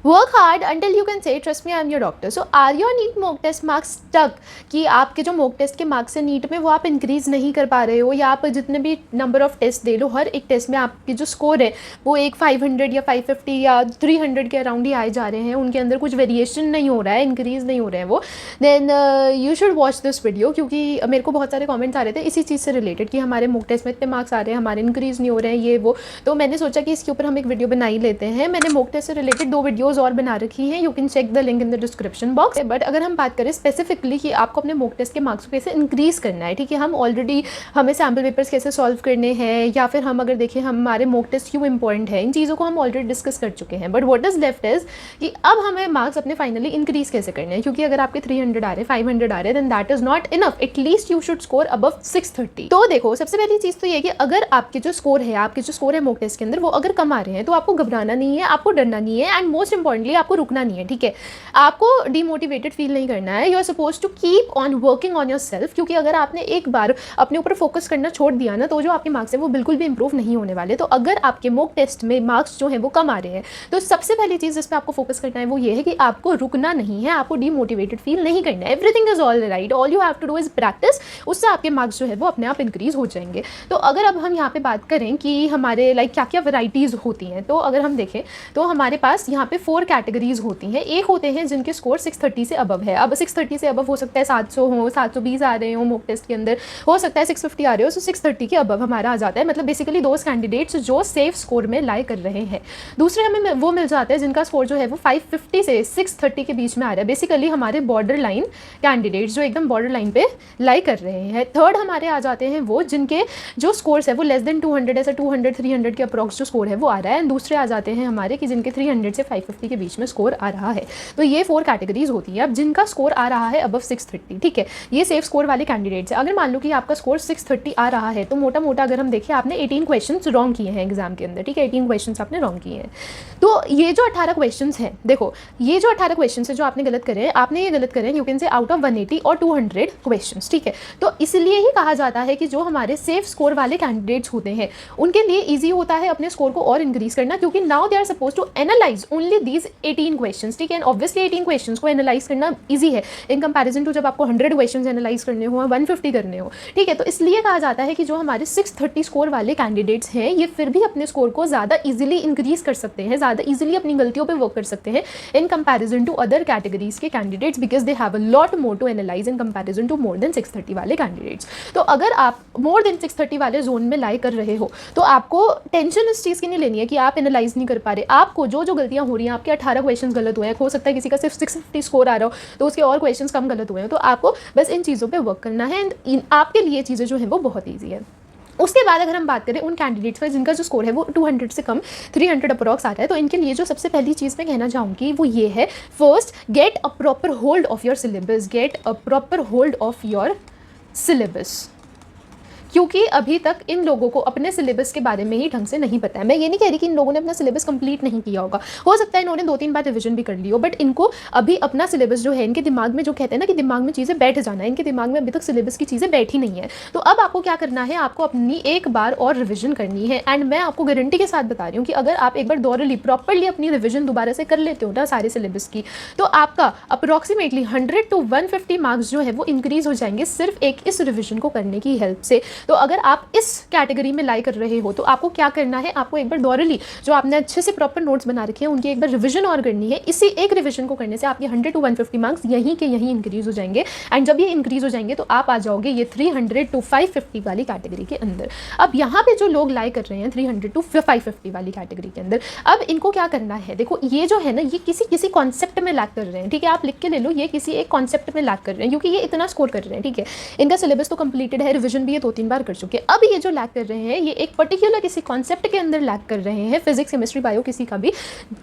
Work hard until you can say trust me I am your doctor. So are your NEET mock test marks stuck, कि आपके जो mock test के marks हैं NEET में वो आप इंक्रीज़ नहीं कर पा रहे हो, या आप जितने भी नंबर ऑफ टेस्ट दे लो हर एक टेस्ट में आपके जो स्कोर है वो एक 500 या 550 या 300 के अराउंड ही आए जा रहे हैं, उनके अंदर कुछ वेरिएशन नहीं हो रहा है, इंक्रीज़ नहीं हो रहे हैं वो, then you should watch this video. क्योंकि मेरे को बहुत सारे कॉमेंट्स आ रहे थे इसी चीज़ से रिलेटेड कि हमारे मॉक टेस्ट में इतने मार्क्स आ रहे हैं, हमारे इंक्रीज़ नहीं हो रहे हैं ये वो, तो मैंने सोचा कि इसके ऊपर हम एक वीडियो बना ही लेते हैं। मैंने मॉक टेस्ट से रिलेटेड 2 वीडियोज़ और बना रखी हैं, you can check the link in the description box. But अगर हम बात करें स्पेसिफिकली कि आपको अपने मॉक टेस्ट के मार्क्स को कैसे इंक्रीज़ करना है, ठीक है, हम ऑलरेडी हमें सैम्पल पेपर्स कैसे सॉल्व करने हैं, या फिर हम अगर देखें हमारे मॉक टेस्ट क्यों इंपॉर्टेंट है, इन चीज़ों को हम ऑलरेडी डिस्कस कर चुके हैं। But what is left is कि अब हमें मार्क्स अपने फाइनली इंक्रीज़ कैसे करने हैं, क्योंकि अगर आपके 300 आ रहे हैं, 500 आ रहे हैं, then that is not enough, at least you should score above 630। तो देखो सबसे पहली चीज़ तो ये कि अगर आपके जो स्कोर है मॉक टेस्ट के अंदर वो अगर कम आ रहे हैं तो आपको घबराना नहीं है, आपको डरना नहीं है, एंड मोस्ट इंपॉर्टेंटली आपको रुकना नहीं है, ठीक है, आपको डीमोटिवेटेड फील नहीं करना है। You are suppose to keep on working on your self, क्योंकि अगर आपने एक बार अपने ऊपर फोकस करना छोड़ दिया ना तो जो आपके मार्क्स हैं वो बिल्कुल भी इंप्रूव नहीं होने वाले। तो अगर आपके मॉक टेस्ट में मार्क्स जो है वो कम आ रहे हैं तो सबसे पहली चीज़ जिस पर आपको फोकस करना है वो ये है कि आपको रुकना नहीं है, आपको डीमोटिवेटेड फील नहीं करना है। Everything is all right, all you have to do is practice, उससे आपके मार्क्स जो है वो अपने आप इंक्रीज हो जाएंगे। तो अगर अब हम यहाँ पे बात करें कि हमारे क्या क्या वैरायटीज़ होती हैं, तो अगर हम देखें तो हमारे पास यहाँ पे 4 कैटेगरीज होती हैं। एक होते हैं जिनके स्कोर 630 से अबव है। अब 630 से अबव हो सकता है 700 हो, 720 आ रहे हो मॉक टेस्ट के अंदर, हो सकता है 650 आ रहे हो, तो 630 के अबव हमारा आ जाता है। मतलब बेसिकली दोज कैंडिडेट्स जो सेफ स्कोर में लाई कर रहे हैं। दूसरे हमें वो मिल जाते हैं जिनका स्कोर जो है वो 550 से 630 के बीच में आ रहा है, बेसिकली हमारे बॉर्डर लाइन कैंडिडेट्स जो एकदम बॉर्डर लाइन पे लाई कर रहे हैं। थर्ड हमारे आ जाते हैं वो जिनके जो स्कोर्स है वो लेस देन 200, ऐसा 200-300 के अप्रॉक्स जो स्कोर है वो आ रहा है। एंड दूसरे आ जाते हैं हमारे कि जिनके 300 से 550 के बीच में स्कोर आ रहा है। तो ये 4 कैटेगरीज होती है। अब जिनका स्कोर आ रहा है अबव 630, ठीक है, ये सेफ स्कोर वाले कैंडिडेट्स है। अगर मान लो कि आपका स्कोर 630 आ रहा है तो मोटा मोटा अगर हम देखें आपने 18 क्वेश्चंस रॉन्ग किए हैं एग्जाम के अंदर, ठीक है, 18 क्वेश्चंस आपने रॉन्ग किए हैं। तो ये जो 18 क्वेश्चंस हैं, देखो ये जो 18 क्वेश्चंस है जो आपने गलत करे हैं, आपने ये गलत करे हैं यू कैन से आउट ऑफ 180 और 200 क्वेश्चंस, ठीक है। तो इसलिए ही कहा जाता है कि जो हमारे सेफ स्कोर वाले कैंडिडेट्स होते हैं उनके लिए ईजी होता है अपने स्कोर को और इंक्रीज करना, क्योंकि now they are suppose to analyze only these 18 questions, ठीक है। एंड ऑब्वियसली 18 क्वेश्चंस को एनालाइज करना ईजी है इन कंपैरिजन टू जब आपको 100 क्वेश्चंस एनालाइज करने हो, 150 करने हो, ठीक है। तो इसलिए कहा जाता है कि जो हमारे 630 स्कोर वाले कैंडिडेट्स हैं ये फिर भी अपने स्कोर को ज़्यादा ईजिली इंक्रीज कर सकते हैं, ज़्यादा ईजिली अपनी गलतियों पर वर्क कर सकते हैं in comparison to other categories के candidates, because they have a lot more to analyse in comparison to more than 630 वाले कैंडिडेट्स। तो अगर आप मोर देन 630 वाले जोन में लाई कर रहे हो तो आपको टेंशन इस चीज़ की नहीं लेनी है कि आप एनालाइज नहीं कर पा रहे। आपको जो जो गलतियां हो रही हैं, आपके 18 क्वेश्चन गलत हुए हैं, हो सकता है किसी का सिर्फ 650 स्कोर आ रहा हो तो उसके और क्वेश्चन कम गलत हुए हैं, तो आपको बस इन चीज़ों पर वर्क करना है एंड आपके लिए चीज़ें जो है वो बहुत ईजी है। उसके बाद अगर हम बात करें उन कैंडिडेट्स का जिनका जो स्कोर है वो 200 से कम 300 अप्रॉक्स आता है, तो इनके लिए जो सबसे पहली चीज़ मैं कहना चाहूँगी वो ये है, first get a proper hold of your syllabus, get a proper hold of your syllabus, क्योंकि अभी तक इन लोगों को अपने सिलेबस के बारे में ही ढंग से नहीं पता है। मैं ये नहीं कह रही कि इन लोगों ने अपना सिलेबस कंप्लीट नहीं किया होगा, हो सकता है इन्होंने 2-3 बार रिवीजन भी कर ली हो, बट इनको अभी अपना सिलेबस जो है इनके दिमाग में, जो कहते हैं ना कि दिमाग में चीज़ें बैठ जाना है, इनके दिमाग में अभी तक सिलेबस की चीज़ें बैठी नहीं है। तो अब आपको क्या करना है, आपको अपनी एक बार और रिविजन करनी है। एंड मैं आपको गारंटी के साथ बता रही हूँ कि अगर आप एक बार दोबारा प्रॉपरली अपनी रिविजन दोबारा से कर लेते हो ना सारे सिलेबस की, तो आपका अप्रॉक्सीमेटली 100 to 150 मार्क्स जो है वो इंक्रीज हो जाएंगे सिर्फ एक इस रिविजन को करने की हेल्प से। तो अगर आप इस कैटेगरी में लाई कर रहे हो तो आपको क्या करना है, आपको एक बार दोबारा जो आपने अच्छे से प्रॉपर नोट्स बना रखे हैं उनकी एक बार रिवीजन और करनी है। इसी एक रिवीजन को करने से आपके 100 to 150 मार्क्स यहीं के यहीं इंक्रीज हो जाएंगे। एंड जब ये इंक्रीज हो जाएंगे तो आप आ जाओगे ये 300 to 550 वाली कैटेगरी के अंदर। अब यहाँ पे जो लोग लाई कर रहे हैं 300 to 550 वाली कैटेगरी के अंदर, अब इनको क्या करना है, देखो ये जो है ना ये किसी कॉन्सेप्ट में लैक कर रहे हैं, ठीक है, आप लिख के ले लो, ये किसी एक कॉन्सेप्ट में लैक कर रहे हैं क्योंकि ये इतना स्कोर कर रहे हैं, ठीक है, इनका सिलेबस तो कंप्लीटेड है, रिवीजन भी ये 2-3 बार कर चुके हैं। अब ये जो लैक कर रहे हैं ये एक पर्टिकुलर किसी कॉन्सेप्ट के अंदर लैक कर रहे हैं, फिजिक्स, केमिस्ट्री, बायो, किसी का भी,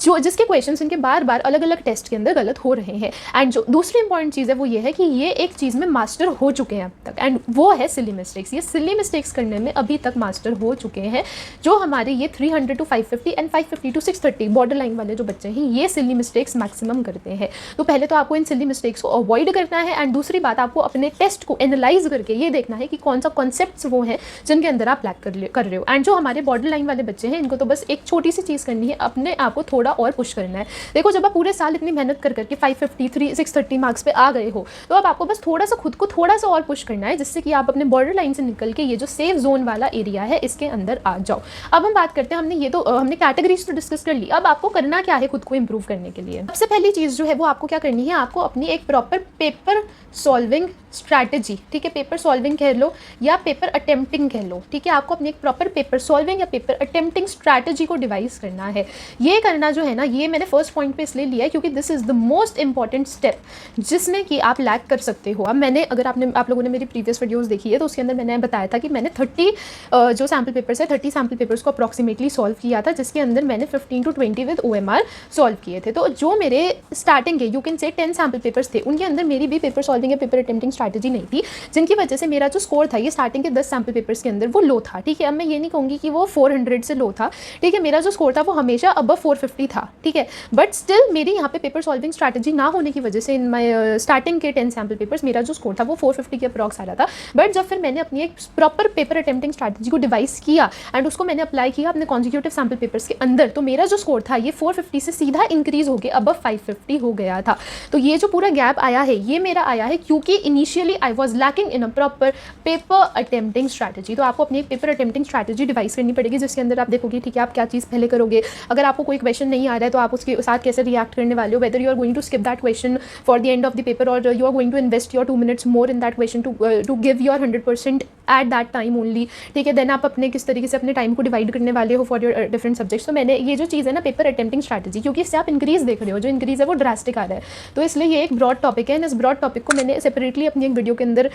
जो जिसके क्वेश्चंस इनके बार बार अलग अलग टेस्ट के अंदर गलत हो रहे हैं। एंड जो दूसरी इंपॉर्टेंट चीज़ है वो ये है कि ये एक चीज़ में मास्टर हो चुके हैं अब तक, एंड वो है सिली मिस्टेक्स। ये सिली मिस्टेक्स करने में अभी तक मास्टर हो चुके हैं। जो हमारे ये 300 to 550 and 550 to 630 border line वाले जो बच्चे हैं ये सिली मिस्टेक्स मैक्सिमम करते हैं। तो पहले तो आपको इन सिली मिस्टेक्स को अवॉइड करना है, एंड दूसरी बात आपको अपने टेस्ट को एनालाइज करके ये देखना है कि कौन सा कॉन्सेप्ट कॉन्सेप्ट्स वो हैं जिनके अंदर आप लैक कर रहे हो। एंड जो हमारे बॉर्डर लाइन वाले बच्चे हैं, इनको तो बस एक छोटी सी चीज़ करनी है, अपने आप को थोड़ा और पुश करना है। देखो, जब आप पूरे साल इतनी मेहनत कर करके 553 630 मार्क्स पे आ गए हो, तो अब आपको बस थोड़ा सा खुद को थोड़ा सा और पुश करना है, जिससे कि आप अपने बॉर्डर लाइन से निकल के ये जो सेफ जोन वाला एरिया है इसके अंदर आ जाओ। अब हम बात करते हैं, हमने कैटेगरीज तो डिस्कस कर ली, अब आपको करना क्या है खुद को इंप्रूव करने के लिए। सबसे पहली चीज़ जो है वो आपको क्या करनी है, आपको अपनी एक प्रॉपर पेपर सॉल्विंग स्ट्रैटेजी, ठीक है, पेपर सॉल्विंग कह लो या पेपर अटेम्प्टिंग कह लो, ठीक है, आपको अपनी एक प्रॉपर पेपर सॉल्विंग या पेपर अटेम्प्टिंग स्ट्रैटेजी को डिवाइस करना है। ये करना जो है ना, ये मैंने फर्स्ट पॉइंट पे इसलिए लिया है क्योंकि this is the most important step जिसमें कि आप लैक कर सकते हो। अब अगर आप लोगों ने मेरी प्रीवियस वीडियोस देखी है तो उसके अंदर मैंने बताया था कि मैंने 30 जो सैम्पल पेपर्स है 30 सैम्पल पेपर्स को अप्रॉक्सीमेटली सॉल्व किया था, जिसके अंदर मैंने 15 to 20 विद OMR सॉल्व किए थे। तो जो मेरे स्टार्टिंग के यू कैन से 10 सैम्पल पेपर्स थे, उनके अंदर मेरी भी पेपर सॉल्विंग या पेपर अटेम्प्टिंग स्ट्रैटेजी नहीं थी, जिनकी वजह से मेरा जो स्कोर था ये स्टार्टिंग के 10 सैम्पल पेपर्स के अंदर वो लो था, ठीक है। अब मैं ये नहीं कहूँगी कि वो 400 से लो था, ठीक है, मेरा जो स्कोर था वो हमेशा अबव 450 था, ठीक है, बट स्टिल मेरी यहाँ पे पेपर सॉल्विंग स्ट्रैटेजी ना होने की वजह से इन माई स्टार्टिंग के 10 सैम्पल पेपर्स मेरा जो स्कोर था वो 450 के अप्रॉक्स आ रहा था। बट जब फिर मैंने अपनी एक प्रॉपर पेपर अटेम्प्टिंग स्ट्रैटेजी को डिवाइस किया एंड उसको मैंने अप्लाई किया अपने कॉन्जिक्यूटिव सैम्पल पेपर्स के अंदर, तो मेरा जो स्कोर था ये 450 से सीधा इंक्रीज हो गया अबव 550 हो गया था। तो ये जो पूरा गैप आया है ये मेरा आया है क्योंकि initially I was lacking in a proper paper attempting strategy. तो आपको अपनी एक पेपर अटेम्प्टिंग स्ट्रैटेजी डिवाइस करनी पड़ेगी, जिसके अंदर आप देखोगे ठीक है आप क्या चीज़ पहले करोगे, अगर आपको कोई क्वेश्चन नहीं आ रहा है तो आप उसके साथ कैसे रिएक्ट करने वाले हो, whether you are going to skip that question for the end of the paper और you are going to invest your 2 minutes more in that question to give your 100% at that time only, ठीक है। Then आप अपने किस तरीके से अपने time को डिवाइड करने वाले हो फॉर योर डिफरेंट सब्जेक्ट्स। तो मैंने ये जो चीज़ है ना पेपर अटेम्प्टिंग स्ट्रैटेजी, क्योंकि इससे आप इंक्रीज देख रहे हो, जो इंक्रीज है वो ड्रास्टिक आ रहा है, तो इसलिए ये एक ब्रॉड टॉपिक है। इस ब्रॉड टॉपिक को मैंने सेपरेटली अपनी एक वीडियो के अंदर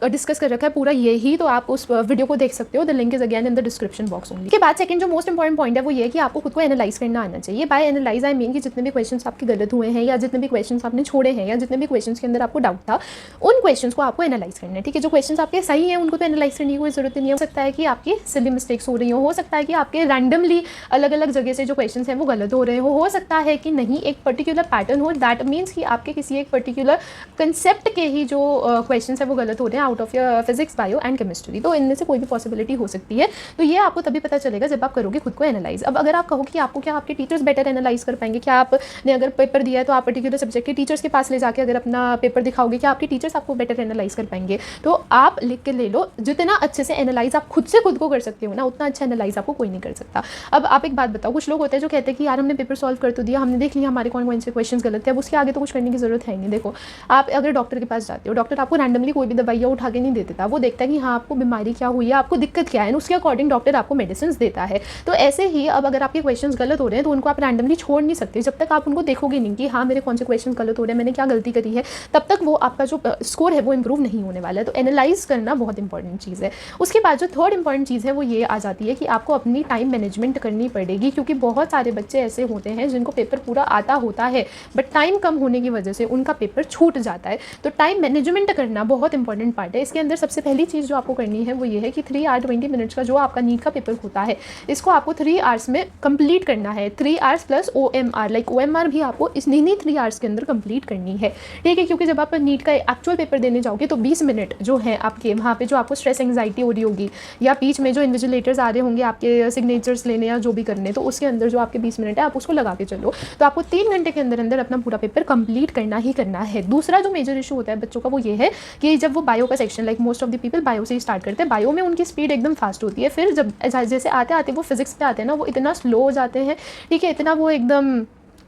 डिस्कस कर रखा है पूरा यही, तो आप उस वीडियो को देख सकते हो, the link is again in the description box only. के बाद सेकंड जो मोस्ट इंपॉर्टेंट पॉइंट है वो ये है कि आपको खुद को एनालाइज करना आना चाहिए। बाय एनालाइज आई मीन कि जितने भी क्वेश्चंस आपके गलत हुए हैं या जितने भी क्वेश्चंस आपने छोड़े हैं या जितने भी क्वेश्चंस के अंदर आपको डाउट था, उन क्वेश्चंस को आपको एनालाइज करना है, ठीक है। जो क्वेश्चंस आपके सही हैं उनको तो एनालाइज करने की कोई जरूरत नहीं है, हो सकता है कि आपकी सिली मिस्टेक्स हो रही हो सकता है कि आपके रैंडमली अलग अलग जगह से जो क्वेश्चंस हैं वो गलत हो रहे हो सकता है कि नहीं एक पर्टिकुलर पैटर्न हो, दैट मीन्स कि आपके किसी एक पर्टिकुलर कंसेप्ट के ही जो क्वेश्चंस है वो गलत हो रहे हैं out of your physics bio and chemistry. तो इनमें से कोई भी पॉसिबिलिटी हो सकती है, तो ये आपको तभी पता चलेगा जब आप करोगे खुद को एनालाइज। अब अगर आप कहो कि आपको क्या आपके टीचर्स बेटर एनालाइज कर पाएंगे, क्या आपने अगर पेपर दिया है तो आप पर्टिकुलर सब्जेक्ट के टीचर्स के पास ले जाके अगर अपना पेपर दिखाओगे, क्या आपके टीचर्स आपको बेटर एनालाइज कर पाएंगे? तो आप लिख के ले लो, जितना अच्छे से एनालाइज आप खुद से खुद को कर सकते हो ना, उतना अच्छा एनालाइज आपको कोई नहीं कर सकता। अब आप एक बात बताओ, कुछ लोग होते हैं जो कहते हैं कि यार हमने पेपर सॉल्व कर तो दिया, हमने देख लिया हमारे कौन कौन से क्वेश्चन गलत है, अब उसके आगे तो कुछ करने की जरूरत है नहीं। देखो, आप अगर डॉक्टर के पास जाते हो, डॉक्टर आपको रैंडमली कोई भी दवाइयाँ उठा के नहीं दे देता, वो देखता है कि हाँ आपको बीमारी क्या हुई है, आपको दिक्कत क्या है, उसके अकॉर्डिंग डॉक्टर आपको मेडिसिन देता है। तो ऐसे ही अब अगर आपके क्वेश्चन गलत हो रहे हैं तो उनको आप रैंडमली छोड़ नहीं सकते, जब तक आप उनको देखोगे नहीं कि हाँ मेरे कौन से क्वेश्चन गलत हो रहे हैं, मैंने क्या गलती करी है, तब तक वो आपका जो स्कोर है वो इंप्रूव नहीं होने वाला है। तो एनालाइज करना बहुत इंपॉर्टेंट चीज़ है। उसके बाद जो थर्ड इंपॉर्टेंट चीज़ है वो ये आ जाती है कि आपको अपनी टाइम मैनेजमेंट करनी पड़ेगी, क्योंकि बहुत सारे बच्चे ऐसे होते हैं जिनको पेपर पूरा आता होता है बट टाइम कम होने की वजह से उनका पेपर छूट जाता है। तो टाइम मैनेजमेंट करना बहुत इंपॉर्टेंट पार्ट है। इसके अंदर सबसे पहली चीज़ जो आपको करनी है वो ये है कि 3 hour 20 minutes का जो आपका नीट का पेपर होता है इसको आपको 3 hours में कंप्लीट करना है। 3 hours plus OMR, like OMR भी आपको इन्हीं 3 hours के अंदर कंप्लीट करनी है, ठीक है। क्योंकि जब आप नीट का एक्चुअल पेपर देने जाओगे तो 20 मिनट जो है आपके वहाँ पे जो आपको स्ट्रेस एंग्जाइटी हो रही होगी या बीच में जो इन्विजिलेटर्स आ रहे होंगे आपके सिग्नेचर्स लेने या जो भी करने, तो उसके अंदर जो आपके 20 मिनट है आप उसको लगा के चलो। तो आपको 3 घंटे के अंदर अंदर अपना पूरा पेपर कंप्लीट करना ही करना है। दूसरा जो मेजर इशू होता है बच्चों का वो ये है कि जब वो बायो का section, like most of the people bio से ही स्टार्ट करते हैं, बायो में उनकी स्पीड एकदम फास्ट होती है, फिर जब जैसे आते आते वो फिजिक्स पे आते हैं ना वो इतना स्लो हो जाते हैं, ठीक है, इतना वो एकदम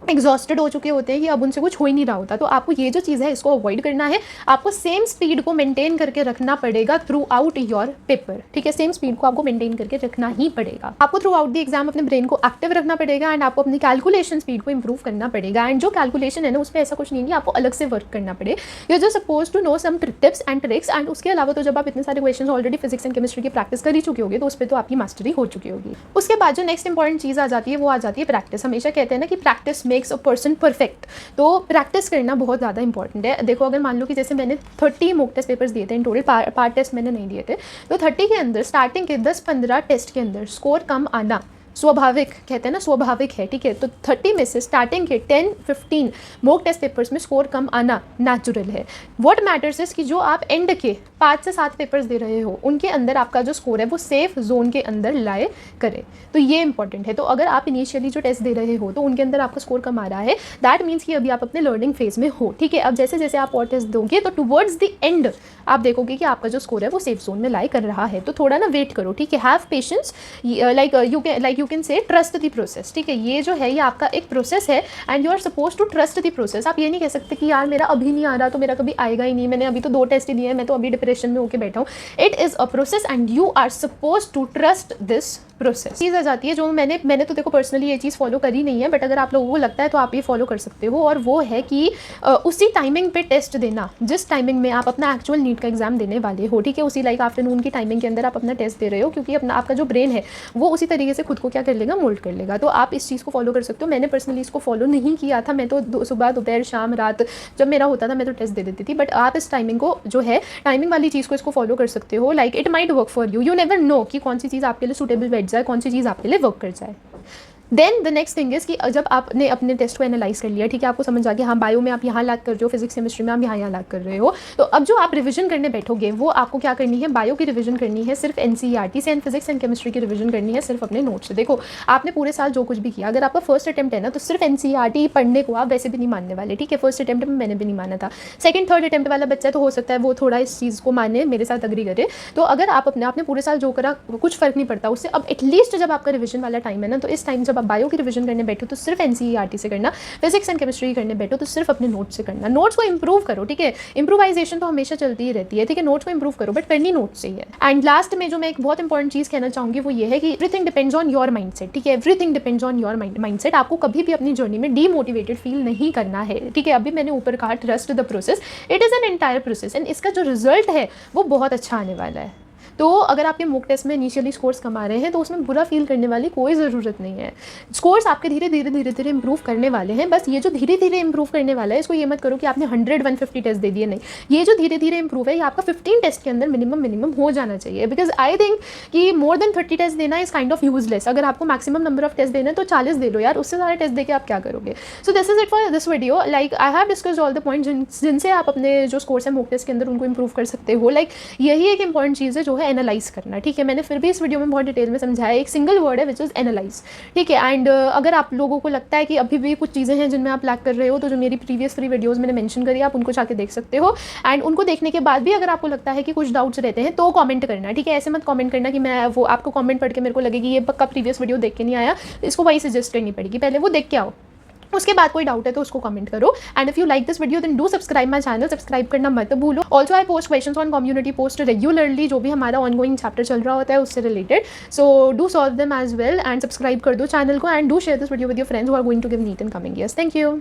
एग्जॉस्टेड हो चुके होते हैं कि अब उनसे कुछ हो ही नहीं रहा होता। तो आपको ये जो चीज़ है इसको अवॉइड करना है, आपको सेम स्पीड को मेंटेन करके रखना पड़ेगा थ्रू आउट योर पेपर, ठीक है। सेम स्पीड को आपको मेंटेन करके रखना ही पड़ेगा। आपको थ्रू आउट द एग्जाम अपने ब्रेन को एक्टिव रखना पड़ेगा एंड आपको अपनी कैलकुलेशन स्पीड को इंप्रूव करना पड़ेगा। एंड जो कैलकुलेशन है ना उसमें ऐसा कुछ नहीं है कि आपको अलग से वर्क करना पड़े, you just suppose to know some tips and tricks. And उसके अलावा तो जब आप इतने सारे question already physics and chemistry की प्रैक्टिस कर ही चुके होगे तो उस पर तो आपकी मास्टरी हो चुकी होगी। उसके बाद जो नेक्स्ट इंपॉर्टेंट चीज़ आ जाती है वो आ जाती है प्रैक्टिस। हमेशा कहते हैं ना कि practice makes a person perfect, तो प्रैक्टिस करना बहुत ज़्यादा इंपॉर्टेंट है। देखो, अगर मान लो कि जैसे मैंने 30 मॉक टेस्ट पेपर्स दिए थे इन टोटल, पार्ट टेस्ट मैंने नहीं दिए थे, तो 30 के अंदर स्टार्टिंग के 10-15 टेस्ट के अंदर स्कोर कम आना स्वाभाविक कहते हैं ना, स्वाभाविक है, ठीक है। तो 30 में से स्टार्टिंग के 10-15 मॉक टेस्ट पेपर्स में स्कोर कम आना नेचुरल है। व्हाट मैटर्स इज कि जो आप एंड के 5 से 7 पेपर्स दे रहे हो उनके अंदर आपका जो स्कोर है वो सेफ जोन के अंदर लाए करे, तो ये इंपॉर्टेंट है। तो अगर आप इनिशियली जो टेस्ट दे रहे हो तो उनके अंदर आपका स्कोर कम आ रहा है, दैट मीन्स कि अभी आप अपने लर्निंग फेज में हो, ठीक है। अब जैसे जैसे आप और टेस्ट दोगे तो टुवर्ड्स द एंड आप देखोगे कि आपका जो स्कोर है वो सेफ जोन में लाई कर रहा है। तो थोड़ा ना वेट करो, ठीक है। Have patience, like you can say trust the process, ठीक है। ये जो है ये आपका एक प्रोसेस है and you are suppose to trust the process. आप ये नहीं कह सकते कि यार मेरा अभी नहीं आ रहा तो मेरा कभी आएगा ही नहीं, मैंने अभी तो 2 टेस्ट ही दिए हैं, मैं तो अभी डिप्रेशन में होकर बैठा हूँ। It is a process and you are suppose to trust this process. चीज़ आ जाती है जो मैंने तो देखो पर्सनली ये चीज़ फॉलो करी नहीं है, बट अगर आप लोगों को लगता है तो आप ये फॉलो कर सकते हो, और वो है कि उसी टाइमिंग पे टेस्ट देना जिस टाइमिंग में आप अपना एक्चुअल नीट का एग्जाम देने वाले हो, ठीक है। उसी लाइक आफ्टरनून की टाइमिंग के अंदर आप अपना टेस्ट दे रहे हो, क्योंकि अपना आपका जो ब्रेन है वो उसी तरीके से खुद को क्या कर लेगा, मोल्ड कर लेगा। तो आप इस चीज़ को फॉलो कर सकते हो। मैंने पर्सनली इसको फॉलो नहीं किया था, मैं तो सुबह दोपहर शाम रात जब मेरा होता था मैं तो टेस्ट दे देती थी, बट आप इस टाइमिंग को जो है टाइमिंग वाली चीज़ को इसको फॉलो कर सकते हो। Like it might work for you, you never know कि कौन सी चीज़ आपके लिए सूटेबल बैठ जाए, कौन सी चीज़ आपके लिए वर्क कर जाए। Then the next thing is कि जब आपने अपने टेस्ट को एनालाइज कर लिया, ठीक है, आपको समझ आ गया हाँ बायो में आप यहाँ लैग कर रहे हो, फिजिक्स केमिस्ट्री में आप यहाँ लैग कर रहे हो, तो अब जो आप रिवीजन करने बैठोगे वो आपको क्या करनी है, बायो की रिवीजन करनी है सिर्फ एनसीईआरटी से, एंड फिजिक्स एंड केमिस्ट्री की रिवीजन करनी है सिर्फ अपने नोट से। देखो आपने पूरे साल जो कुछ भी किया, अगर आपका फर्स्ट अटैम्प्ट है ना तो सिर्फ एनसीईआरटी पढ़ने को आप वैसे भी नहीं मानने वाले, ठीक है। फर्स्ट अटैम्प्ट में मैंने भी नहीं माना था, सेकंड थर्ड अटैम्प्ट वाला बच्चा तो हो सकता है वो थोड़ा इस चीज़ को माने, मेरे साथ अग्री करे। तो अगर आप आपने पूरे साल जो करा कुछ फर्क नहीं पड़ता उससे, अब एटलीस्ट जब आपका रिवीजन वाला टाइम है ना, तो इस टाइम जब आप बायो की रिवीजन करने बैठो तो सिर्फ एनसीईआरटी से करना, फिजिक्स एंड केमिस्ट्री करने बैठो तो सिर्फ अपने नोट्स से करना। नोट्स को इंप्रूव करो, ठीक है। इंप्रूवाइजेशन तो हमेशा चलती ही रहती है, ठीक है। नोट्स को इंप्रूव करो बट करनी नोट्स से ही है। एंड लास्ट में जो मैं एक बहुत इंपॉर्टेंट चीज़ कहना चाहूँगी वो ये है कि everything depends on your mindset, ठीक है। Everything depends on your mindset. आपको कभी भी अपनी जर्नी में डीमोटिवेटेड फील नहीं करना है, ठीक है। अभी मैंने ऊपर कहा trust the process, it is an entire process and इसका जो रिजल्ट है वो बहुत अच्छा आने वाला है। तो अगर आपके मॉक टेस्ट में इनिशियली स्कोर्स कम आ रहे हैं तो उसमें बुरा फील करने वाली कोई ज़रूरत नहीं है। स्कोर्स आपके धीरे धीरे इंप्रूव करने वाले हैं। बस ये जो धीरे धीरे इंप्रूव करने वाला है इसको ये मत करो कि आपने 100-150 टेस्ट दे दिए, नहीं। ये जो धीरे धीरे इंप्रूव है ये आपका 15 टेस्ट के अंदर मिनिमम हो जाना चाहिए, बिकॉज आई थिंक कि मोर देन 30 टेस्ट देना इज़ काइंड ऑफ यूजलेस। अगर आपको मैक्सिमम नंबर ऑफ टेस्ट देना है तो 40 दे लो यार, उससे सारे टेस्ट दे के आप क्या करोगे। So this is it for this video. Like I have discussed all the point जिनसे आप अपने जो स्कोर्स है मॉक टेस्ट के अंदर उनको इंप्रूव कर सकते हो। लाइक यही एक इंपॉर्टेंट चीज़ है जो है एनालाइज करना, ठीक है। मैंने फिर भी इस वीडियो में बहुत डिटेल में समझाया, एक सिंगल वर्ड है विच इज़ एनालाइज, ठीक है। एंड अगर आप लोगों को लगता है कि अभी भी कुछ चीज़ें हैं जिनमें आप लैक कर रहे हो तो जो मेरी प्रीवियस 3 वीडियोस मैंने मेंशन करी आप उनको जाके देख सकते हो। एंड उनको देखने के बाद भी अगर आपको लगता है कि कुछ डाउट्स रहते हैं तो कमेंट करना, ठीक है। ऐसे मत कमेंट करना कि मैं वो आपको कमेंट पढ़ के मेरे को लगे कि ये पक्का प्रीवियस वीडियो देख के नहीं आया, इसको वही सजेस्ट करनी पड़ेगी, पहले वो देख के आओ, उसके बाद कोई डाउट है तो उसको कमेंट करो। And if you like this video then do subscribe my channel, subscribe करना मत भूलो। Also I post questions on community post regularly, जो भी हमारा ऑनगोइंग चैप्टर चल रहा होता है उससे related, so do solve them as well and subscribe कर दो चैनल को and do share this video with your friends who are going to give NEET in coming years. Thank you.